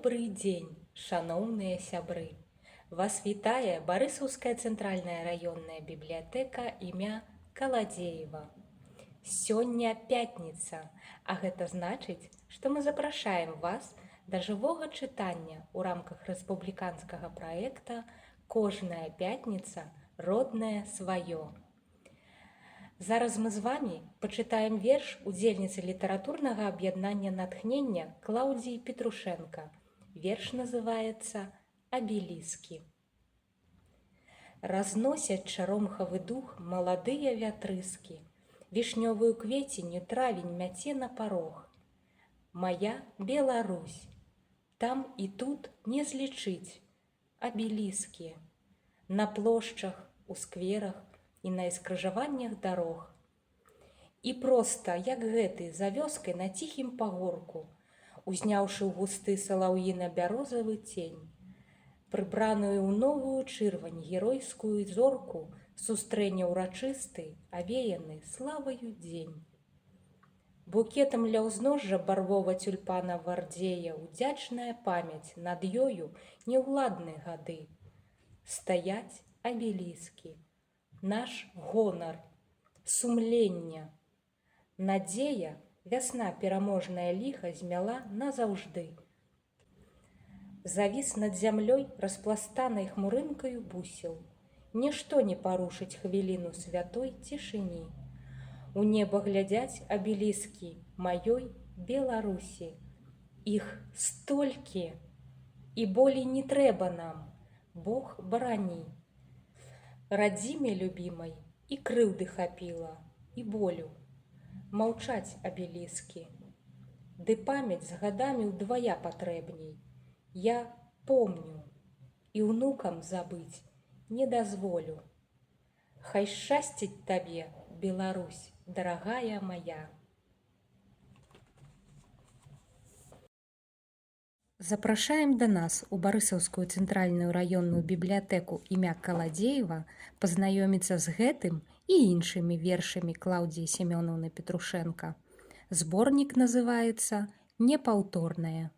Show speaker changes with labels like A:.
A: Добрый дзень, шаноўныя сябры! Вас вітае Барысаўская цэнтральная раённая бібліятэка імя Каладзеева. Сёння пятніца, а гэта значыць, што мы запрашаем вас да жывога чытання ў рамках рэспубліканскага праекта «Кожная пятніца – роднае сваё». Зараз мы з вамі пачытаем верш удзельніцы літаратурнага аб'яднання натхнення Клаўдзіі Петрушэнка. Верш называецца «Абеліскі». Разносяць чаромхавы дух маладыя вятрыскі, вішнёвую кветенню травень мяце на парог. Мая Беларусь, там і тут не злічыць абеліскі, на плошчах, у скверах і на скрыжаваннях дарог. І проста, як гэты, за вёскай на ціхім пагорку, узняўшы ў густы салаўіна-бярозавы цень, прыбраную ў новую чырвань геройскую зорку сустрэне ўрачысты, авеяны славаю дзень. Букетам ля ўзножжа барвова-тюльпана вардзея удзячная памяць над ёю неўладны гады. Стаяць абеліскі, наш гонар, сумлення, надзея вясна пераможнае ліха змяла назаўжды. Завіс над зямлёй распластанай хмурынкаю бусел, нішто не парушыць хвіліну святой цішыні. У неба глядзяць абеліскі маёй Беларусі. Іх столькі, і болей не трэба нам, Бог барані. Радзіме любімай і крыўды хапіла, і болю. Маўчаць абеліскі. Ды памяць з гадамі ўдвая патрэбней. Я помню, і ўнукам забыць не дазволю. Хай шчасціць табе, Беларусь, дарагая моя. Запрашаем да нас у Барысаўскую цэнтральную раённую бібліятэку імя Каладзеева пазнаёміцца з гэтым і іншымі вершамі Клаўдзіі Семёнаўны Петрушэнка. Зборнік называецца «Непаўторнае».